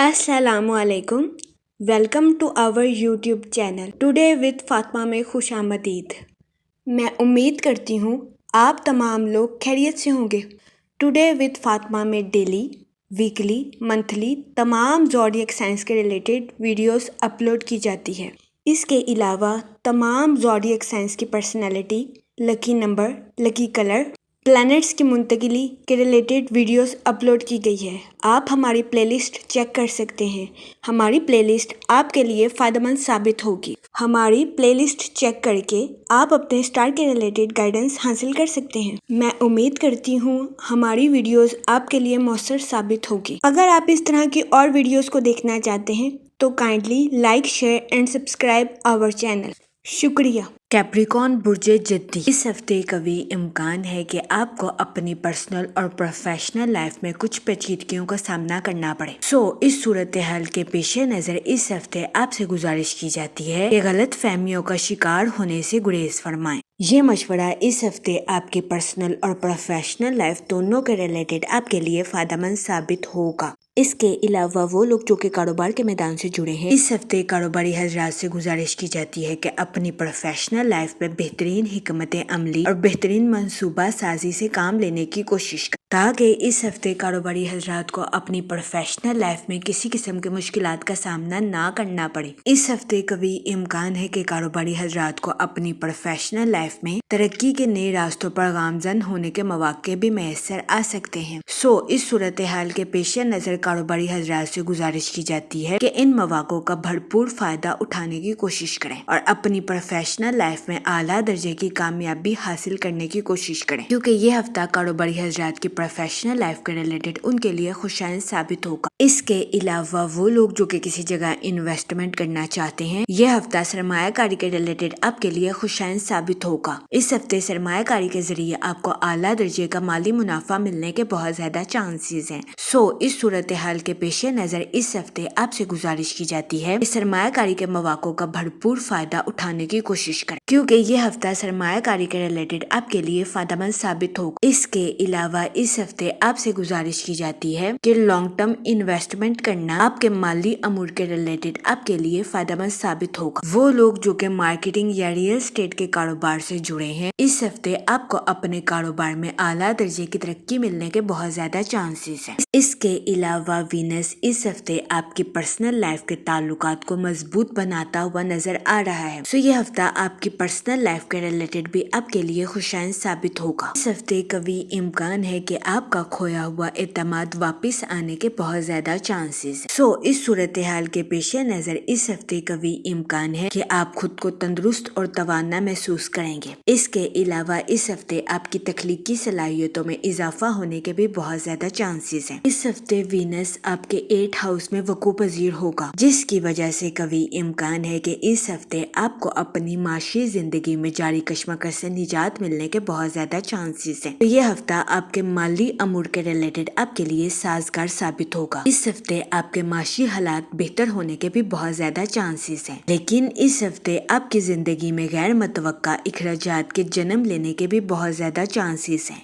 अस्सलाम वालेकुम। Welcome to our YouTube channel today with Fatima में खुश आमदीद। मैं उम्मीद करती हूँ आप तमाम लोग खैरियत से होंगे। टुडे विद फातिमा में डेली, वीकली, मंथली तमाम ज़ोडिएक साइंस के रिलेटेड वीडियोस अपलोड की जाती है। इसके अलावा तमाम ज़ोडिएक साइंस की personality, lucky number, lucky colour, planets की मुंतकिली के रिलेटेड वीडियोस अपलोड की गई है। आप हमारी प्लेलिस्ट चेक कर सकते हैं। हमारी प्लेलिस्ट आपके लिए फ़ायदेमंद साबित होगी। हमारी प्लेलिस्ट चेक करके आप अपने स्टार के रिलेटेड गाइडेंस हासिल कर सकते हैं। मैं उम्मीद करती हूँ हमारी वीडियोस आपके लिए मौसर साबित होगी। अगर आप इस तरह की और वीडियोस को देखना चाहते हैं तो kindly like, share and subscribe our channel. शुक्रिया। कैप्रिकॉर्न बुर्जे जद्दी, इस हफ्ते कभी इम्कान है कि आपको अपनी पर्सनल और प्रोफेशनल लाइफ में कुछ पेचीदगियों का सामना करना पड़े। इस सूरत हाल के पेश नज़र इस हफ्ते आपसे गुजारिश की जाती है कि गलत फहमियों का शिकार होने से गुरेज फरमाएं। ये मशवरा इस हफ्ते आपकी पर्सनल और प्रोफेशनल लाइफ दोनों के रिलेटेड आपके लिए फ़ायदेमंद साबित होगा। इसके अलावा वो लोग जो कि कारोबार के मैदान से जुड़े हैं, इस हफ्ते कारोबारी हजरात से गुजारिश की जाती है कि अपनी प्रोफेशनल लाइफ में बेहतरीन हिकमत अमली और बेहतरीन मंसूबा साजी से काम लेने की कोशिश करें ताकि इस हफ्ते कारोबारी हजरात को अपनी प्रोफेशनल लाइफ में किसी किस्म की मुश्किलात का सामना ना करना पड़े। इस हफ्ते कभी इम्कान है कि कारोबारी हजरात को अपनी प्रोफेशनल लाइफ में तरक्की के नए रास्तों पर गामजन होने के मौके भी मैसर आ सकते हैं। इस सूरत हाल के पेश नज़र कारोबारी हजरात से गुजारिश की जाती है कि इन मौक़ों का भरपूर फायदा उठाने की कोशिश करें और अपनी प्रोफेशनल लाइफ में आला दर्जे की कामयाबी हासिल करने की कोशिश करें, क्योंकि ये हफ्ता कारोबारी हजरात की प्रोफेशनल लाइफ के रिलेटेड उनके लिए खुशाइन साबित होगा। इसके अलावा वो लोग जो कि किसी जगह इन्वेस्टमेंट करना चाहते हैं, यह हफ्ता सरमायाकारी के रिलेटेड आपके लिए खुशाइन साबित होगा। इस हफ्ते सरमायाकारी के जरिए आपको आला दर्जे का माली मुनाफा मिलने के बहुत ज्यादा चांसेस हैं। इस सूरत हाल के पेश नज़र इस हफ्ते आपसे गुजारिश की जाती है कि सरमायाकारी के मौक़ों का भरपूर फायदा उठाने की कोशिश करें, क्योंकि ये हफ्ता सरमायाकारी के रिलेटेड आपके लिए फायदेमंद साबित होगा। इसके अलावा इस हफ्ते आपसे गुजारिश की जाती है कि लॉन्ग टर्म इन्वेस्टमेंट करना आपके माली अमूर के रिलेटेड आपके लिए फायदेमंद साबित होगा। वो लोग जो कि मार्केटिंग या रियल एस्टेट के कारोबार से जुड़े हैं, इस हफ्ते आपको अपने कारोबार में आला दर्जे की तरक्की मिलने के बहुत ज्यादा चांसेस हैं। इसके अलावा वीनस इस हफ्ते आपकी पर्सनल लाइफ के ताल्लुकात को मजबूत बनाता हुआ नजर आ रहा है। ये हफ्ता आपकी पर्सनल लाइफ के रिलेटेड भी आपके लिए खुशाइन साबित होगा। इस हफ्ते कभी इम्कान है कि आपका खोया हुआ एतमाद वापस आने के बहुत ज्यादा चांसेस हैं। इस सूरत हाल के पेश नजर इस हफ्ते कभी इम्कान है कि आप खुद को तंदुरुस्त और तवाना महसूस करेंगे। इसके अलावा इस हफ्ते आपकी तख्लीकी सलाहियतों में इजाफा होने के भी बहुत ज्यादा चांसेस हैं। इस हफ्ते वीनस आपके 8th हाउस में वकू पजीर होगा, जिसकी वजह से कभी इम्कान है कि इस हफ्ते आपको अपनी माशी जिंदगी में जारी कश्मकश से निजात मिलने के बहुत ज्यादा चांसेस हैं। ये हफ्ता आपके माली अमूर के रिलेटेड आपके लिए साजगार साबित होगा। इस हफ्ते आपके माशी हालात बेहतर होने के भी बहुत ज्यादा चांसेस हैं, लेकिन इस हफ्ते आपकी जिंदगी में गैर मुतवक्का इखराजात के जन्म लेने के भी बहुत ज्यादा चांसेस हैं।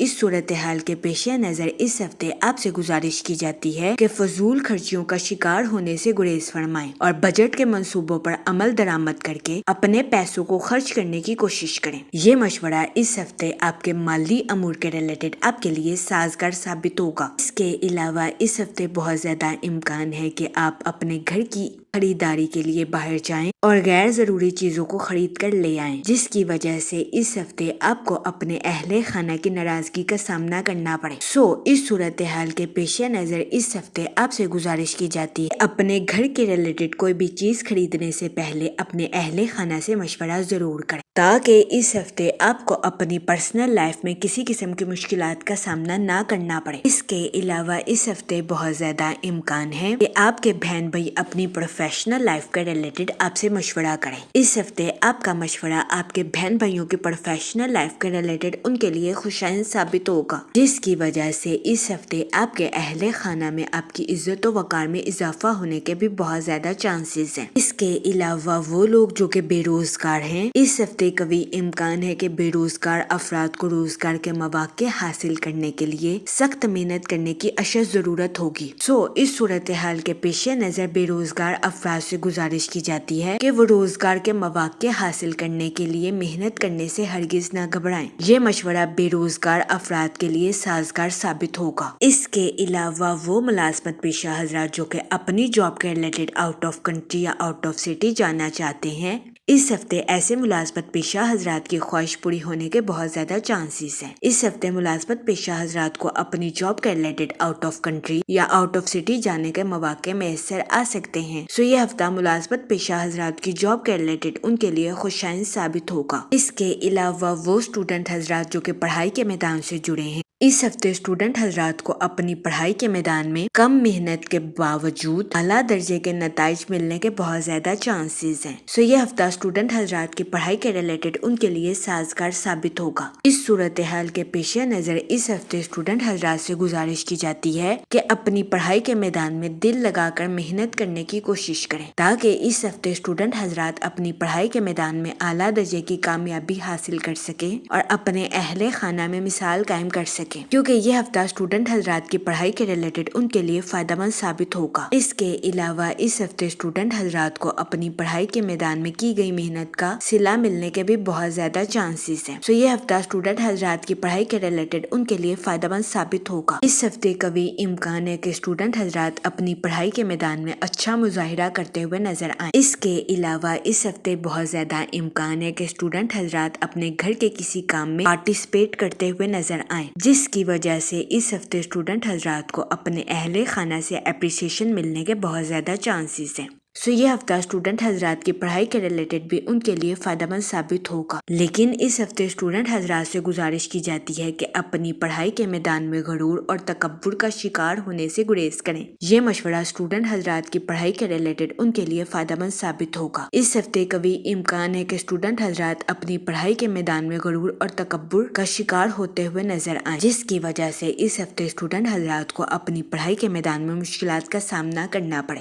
इस सूरत हाल के पेश नजर इस हफ्ते आपसे गुजारिश की जाती है कि फजूल खर्चियों का शिकार होने से गुरेज फरमाएं और बजट के मंसूबों पर अमल दरामद करके अपने पैसों को खर्च करने की कोशिश करें। ये मशवरा इस हफ्ते आपके माली अमूर के रिलेटेड आपके लिए साजगार साबित होगा। इसके अलावा इस हफ्ते बहुत ज्यादा इम्कान है कि आप अपने घर की खरीदारी के लिए बाहर जाएं और गैर जरूरी चीजों को खरीद कर ले आएं, जिसकी वजह से इस हफ्ते आपको अपने अहले खाना की नाराजगी का सामना करना पड़े। इस सूरत हाल के पेश नजर इस हफ्ते आपसे गुजारिश की जाती है अपने घर के रिलेटेड कोई भी चीज खरीदने से पहले अपने अहले खाना से मशवरा जरूर करें, ताकि इस हफ्ते आपको अपनी पर्सनल लाइफ में किसी किस्म की मुश्किलात का सामना ना करना पड़े। इसके अलावा इस हफ्ते बहुत ज्यादा इम्कान है कि आपके बहन भाई अपनी پروفیشنل لائف کے ریلیٹڈ آپ سے مشورہ کریں۔ اس ہفتے آپ کا مشورہ آپ کے بہن بھائیوں کی پروفیشنل لائف کے ریلیٹڈ ان کے لیے خوشائند ثابت ہوگا، جس کی وجہ سے اس ہفتے آپ کے اہل خانہ میں آپ کی عزت و وقار میں اضافہ ہونے کے بھی بہت زیادہ چانسز ہیں۔ اس کے علاوہ وہ لوگ جو کہ بے روزگار ہیں، اس ہفتے قوی امکان ہے کہ بے روزگار افراد کو روزگار کے مواقع حاصل کرنے کے لیے سخت محنت کرنے کی اشد ضرورت ہوگی۔ اس صورتحال کے پیش نظر بے روزگار افراد سے گزارش کی جاتی ہے کہ وہ روزگار کے مواقع حاصل کرنے کے لیے محنت کرنے سے ہرگز نہ گھبرائیں۔ یہ مشورہ بے روزگار افراد کے لیے سازگار ثابت ہوگا۔ اس کے علاوہ وہ ملازمت پیشہ حضرات جو کہ اپنی جاب کے ریلیٹڈ آؤٹ آف کنٹری یا آؤٹ آف سٹی جانا چاہتے ہیں، اس ہفتے ایسے ملازمت پیشہ حضرات کی خواہش پوری ہونے کے بہت زیادہ چانسز ہیں۔ اس ہفتے ملازمت پیشہ حضرات کو اپنی جاب کے ریلیٹڈ آؤٹ آف کنٹری یا آؤٹ آف سٹی جانے کے مواقع میسر آ سکتے ہیں۔ یہ ہفتہ ملازمت پیشہ حضرات کی جاب کے ریلیٹڈ ان کے لیے خوشائند ثابت ہوگا۔ اس کے علاوہ وہ اسٹوڈنٹ حضرات جو کہ پڑھائی کے میدان سے جڑے ہیں، اس ہفتے اسٹوڈنٹ حضرات کو اپنی پڑھائی کے میدان میں کم محنت کے باوجود اعلیٰ درجے کے نتائج ملنے کے بہت زیادہ چانسز ہیں۔ یہ ہفتہ اسٹوڈنٹ حضرات کی پڑھائی کے ریلیٹڈ ان کے لیے سازگار ثابت ہوگا۔ اس صورتحال کے پیش نظر اس ہفتے اسٹوڈنٹ حضرات سے گزارش کی جاتی ہے کہ اپنی پڑھائی کے میدان میں دل لگا کر محنت کرنے کی کوشش کریں، تاکہ اس ہفتے اسٹوڈنٹ حضرات اپنی پڑھائی کے میدان میں اعلیٰ درجے کی کامیابی حاصل کر سکیں اور اپنے اہل خانہ میں مثال قائم کر سکیں، کیونکہ یہ ہفتہ اسٹوڈنٹ حضرات کی پڑھائی کے ریلیٹڈ ان کے لیے فائدہ مند ثابت ہوگا۔ اس کے علاوہ اس ہفتے اسٹوڈنٹ حضرات کو اپنی پڑھائی کے میدان میں کی گئی محنت کا صلہ ملنے کے بھی بہت زیادہ چانسز ہیں۔ یہ ہفتہ اسٹوڈنٹ حضرات کی پڑھائی کے ریلیٹڈ ان کے لیے فائدہ مند ثابت ہوگا۔ اس ہفتے قوی امکان ہے کہ اسٹوڈنٹ حضرات اپنی پڑھائی کے میدان میں اچھا مظاہرہ کرتے ہوئے نظر آئیں۔ اس کے علاوہ اس ہفتے بہت زیادہ امکان ہے کہ اسٹوڈنٹ حضرات اپنے گھر کے کسی کام میں پارٹیسپیٹ کرتے ہوئے نظر آئیں، جس کی وجہ سے اس ہفتے اسٹوڈنٹ حضرات کو اپنے اہل خانہ سے اپریسیشن ملنے کے بہت زیادہ چانسز ہیں۔ یہ ہفتہ اسٹوڈنٹ حضرات کی پڑھائی کے ریلیٹڈ بھی ان کے لیے فائدہ مند ثابت ہوگا، لیکن اس ہفتے اسٹوڈنٹ حضرات سے گزارش کی جاتی ہے کہ اپنی پڑھائی کے میدان میں غرور اور تکبر کا شکار ہونے سے گریز کریں۔ یہ مشورہ اسٹوڈنٹ حضرات کی پڑھائی کے ریلیٹڈ ان کے لیے فائدہ مند ثابت ہوگا۔ اس ہفتے قوی امکان ہے کہ اسٹوڈنٹ حضرات اپنی پڑھائی کے میدان میں غرور اور تکبر کا شکار ہوتے ہوئے نظر آئیں، جس کی وجہ سے اس ہفتے اسٹوڈنٹ حضرات کو اپنی پڑھائی کے میدان میں مشکلات کا سامنا کرنا پڑے۔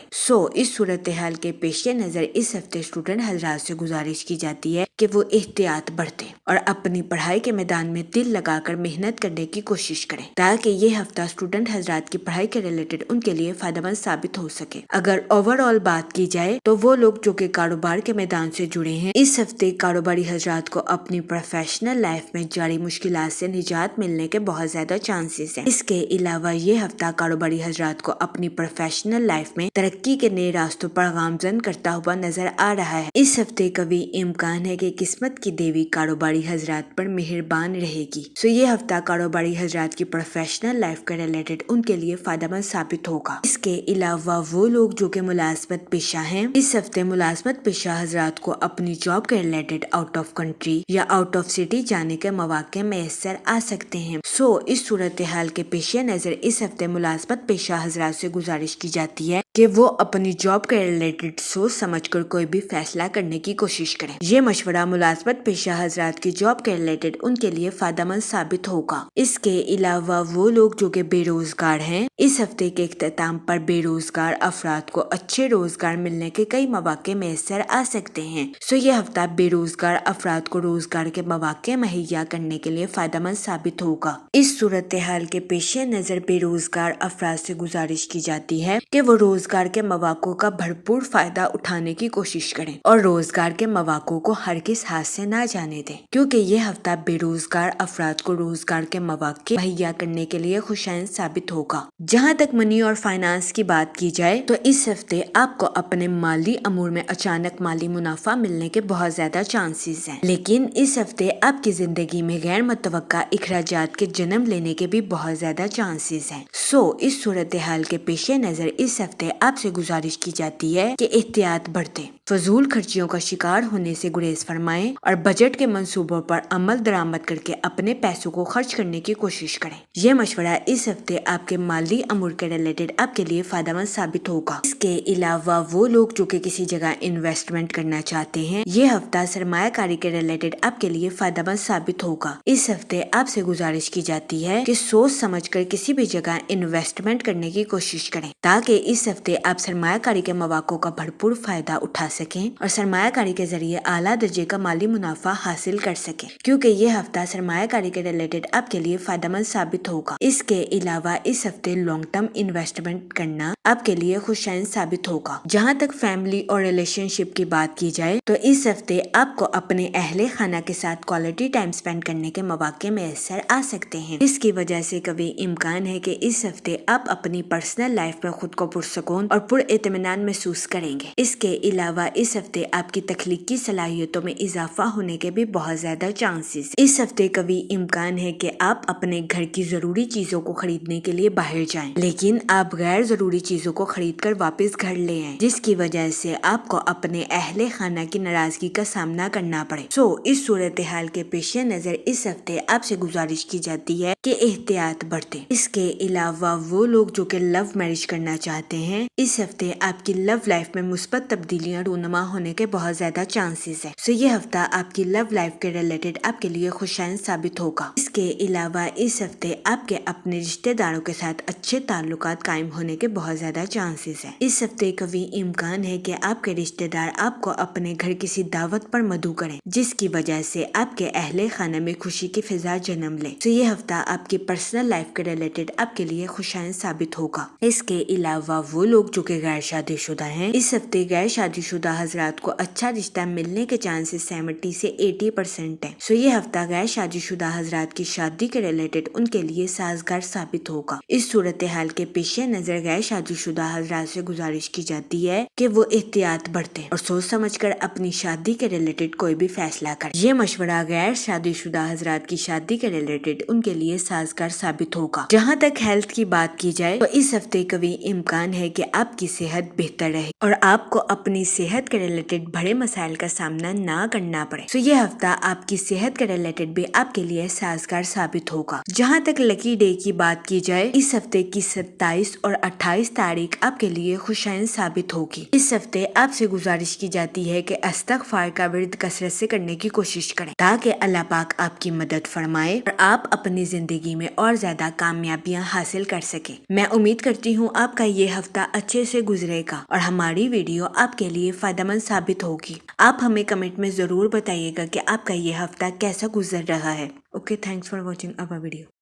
اس صورتحال کے پیش نظر اس ہفتے اسٹوڈنٹ حضرات سے گزارش کی جاتی ہے کہ وہ احتیاط برتیں اور اپنی پڑھائی کے میدان میں دل لگا کر محنت کرنے کی کوشش کریں، تاکہ یہ ہفتہ اسٹوڈنٹ حضرات کی پڑھائی کے ریلیٹڈ ان کے لیے فائدہ مند ثابت ہو سکے۔ اگر اوور آل بات کی جائے تو وہ لوگ جو کہ کاروبار کے میدان سے جڑے ہیں، اس ہفتے کاروباری حضرات کو اپنی پروفیشنل لائف میں جاری مشکلات سے نجات ملنے کے بہت زیادہ چانسز ہیں۔ اس کے علاوہ یہ ہفتہ کاروباری حضرات کو اپنی پروفیشنل لائف میں ترقی کے نئے راستوں پر گامزن کرتا ہوا نظر آ رہا ہے۔ اس ہفتے قوی امکان ہے کہ قسمت کی دیوی کاروباری حضرات پر مہربان رہے گی۔ یہ ہفتہ کاروباری حضرات کی پروفیشنل لائف کے ریلیٹڈ ان کے لیے فائدہ مند ثابت ہوگا۔ اس کے علاوہ وہ لوگ جو کہ ملازمت پیشہ ہیں، اس ہفتے ملازمت پیشہ حضرات کو اپنی جاب کے ریلیٹڈ آؤٹ آف کنٹری یا آؤٹ آف سٹی جانے کے مواقع میسر آ سکتے ہیں۔ اس صورتحال کے پیش نظر اس ہفتے ملازمت پیشہ حضرات سے گزارش کی جاتی ہے کہ وہ اپنی جاب کے ریلیٹڈ سوچ سمجھ کر کوئی بھی فیصلہ کرنے کی کوشش کریں۔ یہ مشورہ ملازمت پیشہ حضرات کی جاب کے ریلیٹڈ ان کے لیے فائدہ مند ثابت ہوگا۔ اس کے علاوہ وہ لوگ جو کہ بے روزگار ہیں، اس ہفتے کے اختتام پر بے روزگار افراد کو اچھے روزگار ملنے کے کئی مواقع میسر آ سکتے ہیں۔ یہ ہفتہ بے روزگار افراد کو روزگار کے مواقع مہیا کرنے کے لیے فائدہ مند ثابت ہوگا۔ اس صورتحال کے پیش نظر بے روزگار افراد سے گزارش کی جاتی ہے کہ وہ روزگار کے مواقع کا بھرپور فائدہ اٹھانے کی کوشش کریں اور روزگار کے مواقع کو ہرگز ہاتھ سے نہ جانے دیں، کیونکہ یہ ہفتہ بے روزگار افراد کو روزگار کے مواقع مہیا کرنے کے لیے خوشائند ثابت ہوگا۔ جہاں تک منی اور فائنانس کی بات کی جائے تو اس ہفتے آپ کو اپنے مالی امور میں اچانک مالی منافع ملنے کے بہت زیادہ چانسز ہیں، لیکن اس ہفتے آپ کی زندگی میں غیر متوقع اخراجات کے جنم لینے کے بھی بہت زیادہ چانسز ہیں۔ اس صورتحال کے پیش نظر اس ہفتے آپ سے گزارش کی جاتی ہے کہ احتیاط برتیں फजूल खर्चियों का शिकार होने से गुरेज फरमाएं और बजट के मंसूबों पर अमल दरामद करके अपने पैसों को खर्च करने की कोशिश करें। ये मशवरा इस हफ्ते आपके माली अमूर के रिलेटेड आपके लिए फायदेमंद साबित होगा। इसके अलावा वो लोग जो कि किसी जगह इन्वेस्टमेंट करना चाहते हैं, ये हफ्ता सरमायाकारी के रिलेटेड आपके लिए फायदेमंद साबित होगा। इस हफ्ते आपसे गुजारिश की जाती है कि सोच समझकर किसी भी जगह इन्वेस्टमेंट करने की कोशिश करें ताकि इस हफ्ते आप सरमायाकारी के मौक़ों का भरपूर फायदा उठा सकें और सरमायाकारी के जरिए आला दर्जे का माली मुनाफा हासिल कर सकें, क्योंकि ये हफ्ता सरमायाकारी के रिलेटेड आपके लिए फायदेमंद साबित होगा। इसके अलावा इस हफ्ते लॉन्ग टर्म इन्वेस्टमेंट करना आपके लिए खुशैन साबित होगा। जहाँ तक फैमिली और रिलेशनशिप की बात की जाए तो इस हफ्ते आपको अपने अहले खाना के साथ क्वालिटी टाइम स्पेंड करने के मौके मैसर आ सकते हैं। इसकी वजह से कभी इम्कान है कि इस हफ्ते आप अपनी पर्सनल लाइफ में खुद को पुरसकून और पुरइत्मीनान महसूस करेंगे। इसके अलावा इस हफ्ते आपकी तख्लीकी सलाहियतों में इजाफा होने के भी बहुत ज्यादा चांसेस। इस हफ्ते कभी इम्कान है कि आप अपने घर की जरूरी चीजों को खरीदने के लिए बाहर जाएं, लेकिन आप गैर जरूरी चीजों को खरीद कर वापस घर ले आएं, जिसकी वजह से आपको अपने अहले खाना की नाराजगी का सामना करना पड़े। इस सूरत हाल के पेश नजर इस हफ्ते आपसे गुजारिश की जाती है कि एहतियात बरतें। इसके अलावा वो लोग जो कि लव मैरिज करना चाहते हैं, इस हफ्ते आपकी लव लाइफ में मुस्बत तब्दीलियां रूनुमा होने के बहुत ज्यादा चांसेस है। ये हफ्ता आपकी लव लाइफ के रिलेटेड आपके लिए खुशैन साबित होगा। इसके अलावा इस हफ्ते आपके अपने रिश्तेदारों के साथ अच्छे ताल्लुकात कायम होने के बहुत ज्यादा चांसेस है। इस हफ्ते कभी इम्कान है कि आपके रिश्तेदार आपको अपने घर किसी दावत पर मदऊ करें, जिसकी वजह से आपके अहले खाना में खुशी की फिजा जन्म ले। ये हफ्ता आपकी पर्सनल लाइफ के रिलेटेड आपके लिए खुशैन साबित होगा। इसके अलावा वो लोग जो कि गैर शादीशुदा हैं, इस हफ्ते गैर शादीशुदा हजरात को अच्छा रिश्ता मिलने के चांसेस 70 से 80% है। ये हफ्ता गैर शादीशुदा हजरात की शादी के रिलेटेड उनके लिए साजगार साबित होगा। इस सूरत हाल के पेश नजर गैर शादीशुदा हजरात से गुजारिश की जाती है कि वो एहतियात बरतें और सोच समझकर अपनी शादी के रिलेटेड कोई भी फैसला करें। ये मशवरा गैर शादीशुदा हजरात की शादी के रिलेटेड उनके लिए साजगार साबित होगा। जहाँ तक हेल्थ की बात की जाए तो इस हफ्ते कभी इम्कान है कि आपकी सेहत बेहतर रहे और आपको अपनी सेहत के रिलेटेड बड़े मसाइल का सामना ना करना पड़े। ये हफ्ता आपकी सेहत के रिलेटेड भी आपके लिए साजगार साबित होगा। जहाँ तक लकी डे की बात की जाए, इस हफ्ते की 27 और 28 तारीख आपके लिए खुशैन साबित होगी। इस हफ्ते आपसे गुजारिश की जाती है कि इस्तिग़फ़ार का विर्द कसरत से करने की कोशिश करें ताकि अल्लाह पाक आपकी मदद फरमाए और आप अपनी जिंदगी में और ज्यादा कामयाबियां हासिल कर सके। मैं उम्मीद करती हूँ आपका ये हफ्ता अच्छे से गुजरेगा और हमारी वीडियो आपके लिए फायदेमंद साबित होगी। आप हमें कमेंट में जरूर बताइएगा कि आपका ये हफ्ता कैसा गुजर रहा है। Okay, thanks for watching our video.